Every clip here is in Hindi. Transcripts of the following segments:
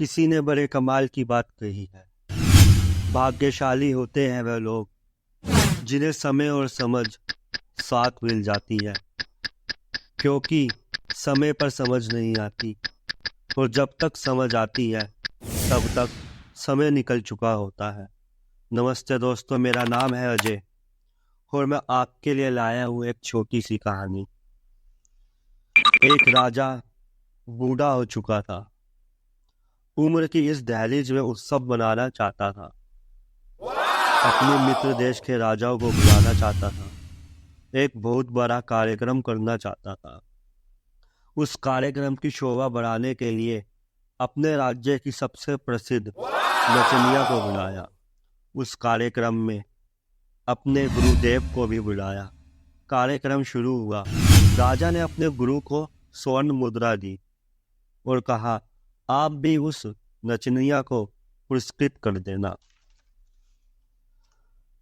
किसी ने बड़े कमाल की बात कही है। भाग्यशाली होते हैं वह लोग जिन्हें समय और समझ साथ मिल जाती है, क्योंकि समय पर समझ नहीं आती और जब तक समझ आती है तब तक समय निकल चुका होता है। नमस्ते दोस्तों, मेरा नाम है अजय और मैं आपके लिए लाया हूँ एक छोटी सी कहानी। एक राजा बूढ़ा हो चुका था। उम्र की इस दहलीज में उत्सव मनाना चाहता था। अपने मित्र देश के राजाओं को बुलाना चाहता था। एक बहुत बड़ा कार्यक्रम करना चाहता था। उस कार्यक्रम की शोभा बढ़ाने के लिए अपने राज्य की सबसे प्रसिद्ध नचनिया को बुलाया। उस कार्यक्रम में अपने गुरुदेव को भी बुलाया। कार्यक्रम शुरू हुआ। राजा ने अपने गुरु को स्वर्ण मुद्रा दी और कहा, आप भी उस नचनिया को पुरस्कृत कर देना।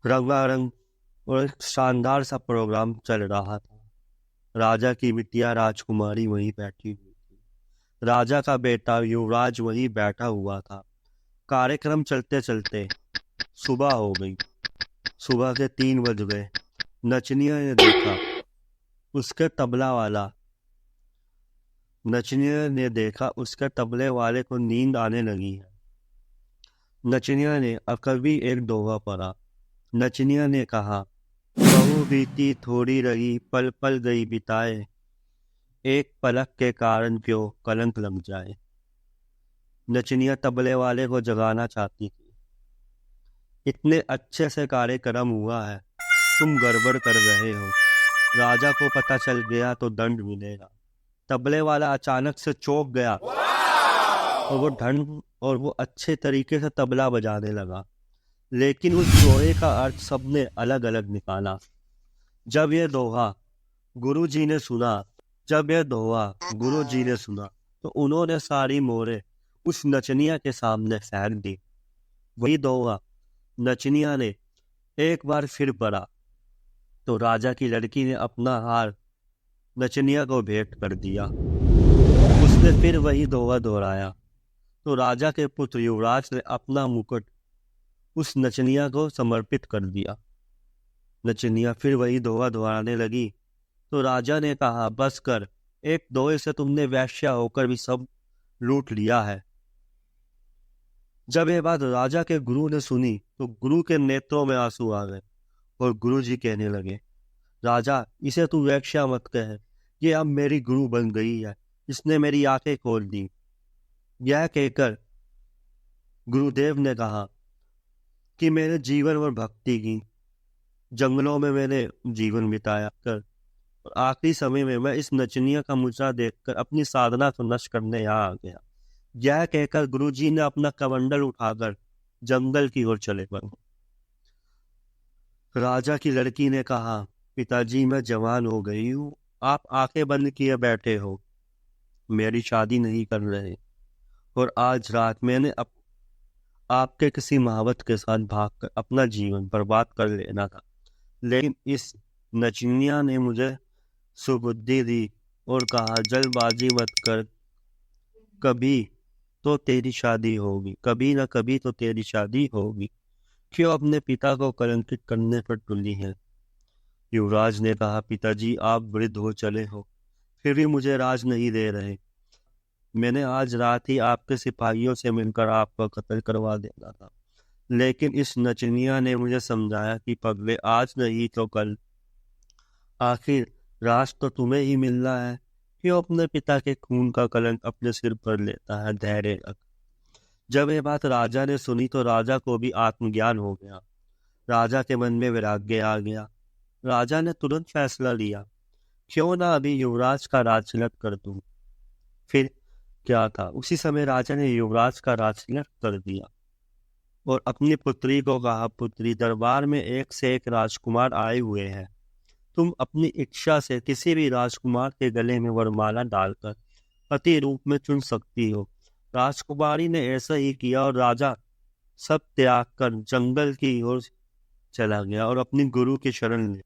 रंगारंग और एक शानदार सा प्रोग्राम चल रहा था। राजा की बिटिया राजकुमारी वहीं बैठी हुई थी। राजा का बेटा युवराज वहीं बैठा हुआ था। कार्यक्रम चलते चलते सुबह हो गई। सुबह के 3 बज गए। नचनिया ने देखा उसके तबले वाले को नींद आने लगी है। नचनिया ने अकभी एक दोहा पढ़ा। नचनिया ने कहा, बहु बीती थोड़ी रही, पल पल गई बिताए, एक पलक के कारण क्यों कलंक लग जाए। नचनिया तबले वाले को जगाना चाहती थी। इतने अच्छे से कार्यक्रम हुआ है, तुम गड़बड़ कर रहे हो। राजा को पता चल गया तो दंड मिलेगा। तबले वाला अचानक से चौंक गया और वो अच्छे तरीके से तबला बजाने लगा, लेकिन उस दोहे का अर्थ सबने अलग अलग निकाला। जब यह दोहा गुरुजी ने सुना तो उन्होंने सारी मोहरें उस नचनिया के सामने फेंक दी। वही दोहा नचनिया ने एक बार फिर पढ़ा तो राजा की लड़की ने अपना हार नचनिया को भेंट कर दिया। उसने फिर वही दोहा दोहराया तो राजा के पुत्र युवराज ने अपना मुकुट उस नचनिया को समर्पित कर दिया। नचनिया फिर वही दोहा दोहराने लगी तो राजा ने कहा, बस कर, एक दोहे से तुमने वेश्या होकर भी सब लूट लिया है। जब ये बात राजा के गुरु ने सुनी तो गुरु के नेत्रों में आंसू आ गए और गुरु जी कहने लगे, राजा, इसे तू वेश्या मत कह, ये अब मेरी गुरु बन गई है, इसने मेरी आंखें खोल दी। यह कहकर गुरुदेव ने कहा कि मैंने जीवन और भक्ति की, जंगलों में मैंने जीवन बिताया कर और आखिरी समय में मैं इस नचनिया का मुद्रा देखकर अपनी साधना को नष्ट करने यहाँ आ गया। यह कहकर गुरुजी ने अपना कमंडल उठाकर जंगल की ओर चले गए। राजा की लड़की ने कहा, पिताजी, मैं जवान हो गई हूँ, आप आंखें बंद किए बैठे हो, मेरी शादी नहीं कर रहे और आज रात मैंने आपके किसी महावत के साथ भागकर अपना जीवन बर्बाद कर लेना था, लेकिन इस नचनिया ने मुझे सुबुद्धि दी और कहा, जल्दबाजी मत कर, कभी तो तेरी शादी होगी, कभी ना कभी तो तेरी शादी होगी, क्यों अपने पिता को कलंकित करने पर तुली है। युवराज ने कहा, पिताजी, आप वृद्ध हो चले हो, फिर भी मुझे राज नहीं दे रहे। मैंने आज रात ही आपके सिपाहियों से मिलकर आपका कत्ल करवा देना था, लेकिन इस नचनिया ने मुझे समझाया कि पगले, आज नहीं तो कल आखिर राज तो तुम्हें ही मिलना है, क्यों अपने पिता के खून का कलंक अपने सिर पर लेता है, धैर्य रख। जब ये बात राजा ने सुनी तो राजा को भी आत्मज्ञान हो गया। राजा के मन में वैराग्य आ गया। राजा ने तुरंत फैसला लिया, क्यों ना अभी युवराज का राजतिलक कर दूं। फिर क्या था, उसी समय राजा ने युवराज का राजतिलक कर दिया और अपनी पुत्री को कहा, पुत्री, दरबार में एक से एक राजकुमार आए हुए हैं, तुम अपनी इच्छा से किसी भी राजकुमार के गले में वरमाला डालकर पति रूप में चुन सकती हो। राजकुमारी ने ऐसा ही किया और राजा सब त्याग कर जंगल की ओर चला गया और अपनी गुरु की शरण ली।